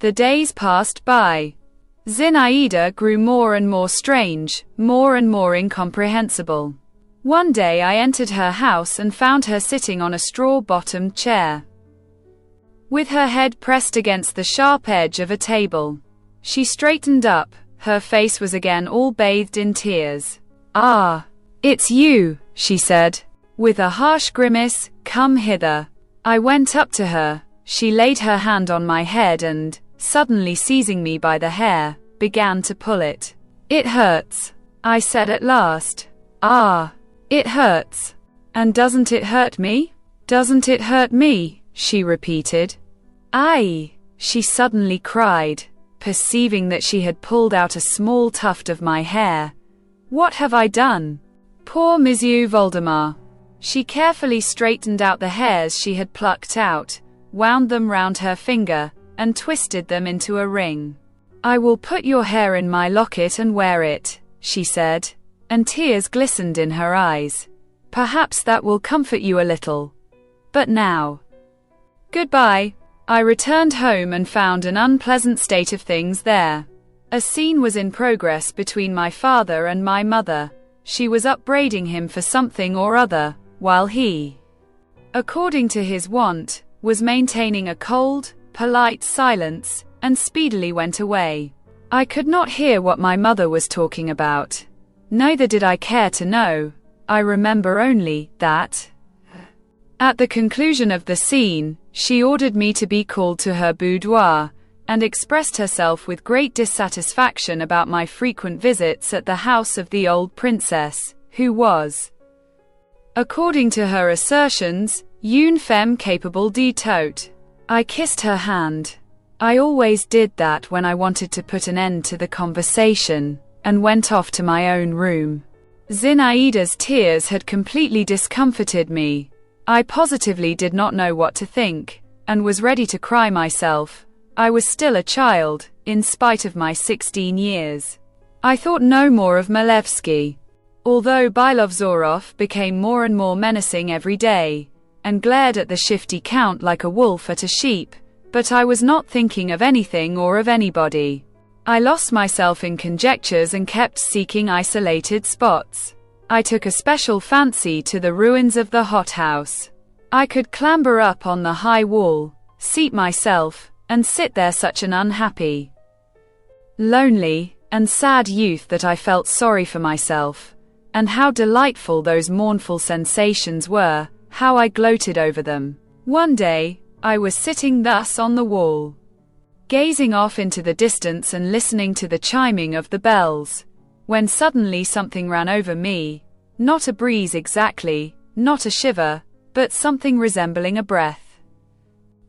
The days passed by. Zinaida grew more and more strange, more and more incomprehensible. One day I entered her house and found her sitting on a straw-bottomed chair, with her head pressed against the sharp edge of a table. She straightened up. Her face was again all bathed in tears. "Ah, it's you," she said, with a harsh grimace. "Come hither." I went up to her. She laid her hand on my head and, suddenly seizing me by the hair, began to pull it. "It hurts," I said at last. "Ah, it hurts. And doesn't it hurt me? Doesn't it hurt me?" she repeated. "Aye," she suddenly cried, perceiving that she had pulled out a small tuft of my hair. "What have I done? Poor Monsieur Voldemar." She carefully straightened out the hairs she had plucked out, wound them round her finger, and twisted them into a ring. "I will put your hair in my locket and wear it," she said, and tears glistened in her eyes. "Perhaps that will comfort you a little. But now, goodbye." I returned home and found an unpleasant state of things there. A scene was in progress between my father and my mother. She was upbraiding him for something or other, while he, according to his wont, was maintaining a cold, polite silence, and speedily went away. I could not hear what my mother was talking about. Neither did I care to know. I remember only that, at the conclusion of the scene, she ordered me to be called to her boudoir, and expressed herself with great dissatisfaction about my frequent visits at the house of the old princess, who was, according to her assertions, une femme capable de tout. I kissed her hand. I always did that when I wanted to put an end to the conversation, and went off to my own room. Zinaida's tears had completely discomfited me. I positively did not know what to think, and was ready to cry myself. I was still a child, in spite of my 16 years. I thought no more of Malevsky. Although Bylovzorov became more and more menacing every day, and glared at the shifty count like a wolf at a sheep, but I was not thinking of anything or of anybody. I lost myself in conjectures and kept seeking isolated spots. I took a special fancy to the ruins of the hothouse. I could clamber up on the high wall, seat myself, and sit there such an unhappy, lonely, and sad youth that I felt sorry for myself. And how delightful those mournful sensations were, how I gloated over them. One day, I was sitting thus on the wall, gazing off into the distance and listening to the chiming of the bells, when suddenly something ran over me. Not a breeze exactly, not a shiver, but something resembling a breath.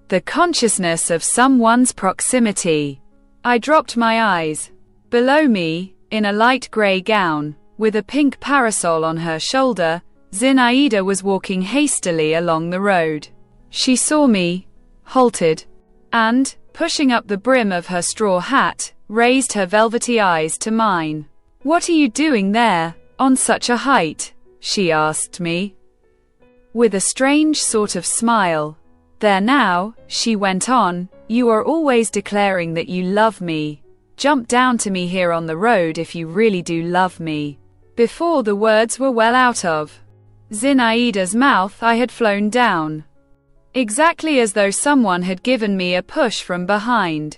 The consciousness of someone's proximity. I dropped my eyes. Below me, in a light grey gown, with a pink parasol on her shoulder, Zinaida was walking hastily along the road. She saw me, halted, and, pushing up the brim of her straw hat, raised her velvety eyes to mine. "What are you doing there, on such a height?" she asked me, with a strange sort of smile. "There now," she went on, "you are always declaring that you love me. Jump down to me here on the road if you really do love me." Before the words were well out of Zinaida's mouth, I had flown down, exactly as though someone had given me a push from behind.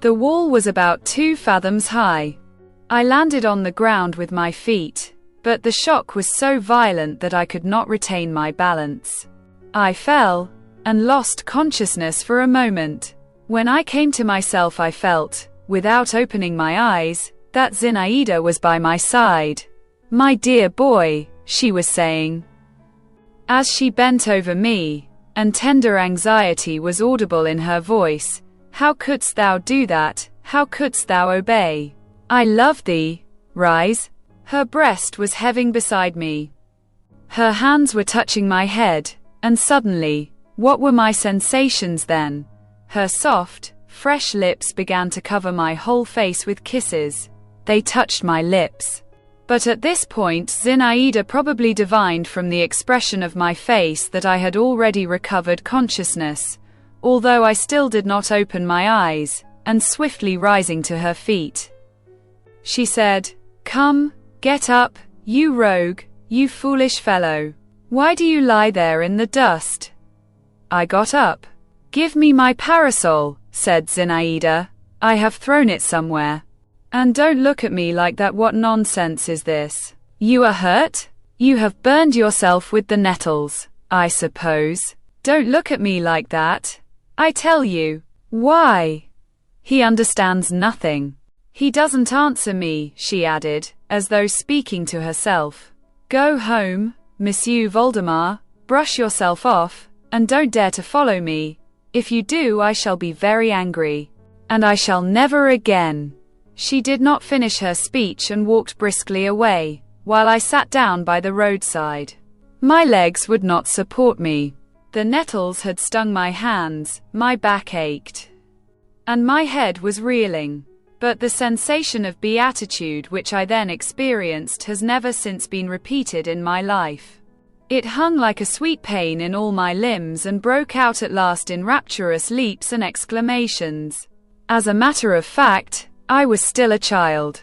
The wall was about 2 fathoms high. I landed on the ground with my feet, but the shock was so violent that I could not retain my balance. I fell, and lost consciousness for a moment. When I came to myself, I felt, without opening my eyes, that Zinaida was by my side. "My dear boy," she was saying, as she bent over me, and tender anxiety was audible in her voice. "How couldst thou do that? How couldst thou obey? I love thee. Rise." Her breast was heaving beside me. Her hands were touching my head, and suddenly, what were my sensations then? Her soft, fresh lips began to cover my whole face with kisses. They touched my lips. But at this point Zinaida probably divined from the expression of my face that I had already recovered consciousness. Although I still did not open my eyes, and swiftly rising to her feet. She said, "Come, get up, you rogue, you foolish fellow. Why do you lie there in the dust?" I got up. "Give me my parasol," said Zinaida. "I have thrown it somewhere. And don't look at me like that. What nonsense is this? You are hurt? You have burned yourself with the nettles, I suppose. Don't look at me like that. I tell you." "Why?" "He understands nothing. He doesn't answer me," she added, as though speaking to herself. "Go home, Monsieur Voldemar, brush yourself off, and don't dare to follow me. If you do, I shall be very angry. And I shall never again." She did not finish her speech and walked briskly away, while I sat down by the roadside. My legs would not support me. The nettles had stung my hands, my back ached, and my head was reeling. But the sensation of beatitude which I then experienced has never since been repeated in my life. It hung like a sweet pain in all my limbs and broke out at last in rapturous leaps and exclamations. As a matter of fact, I was still a child.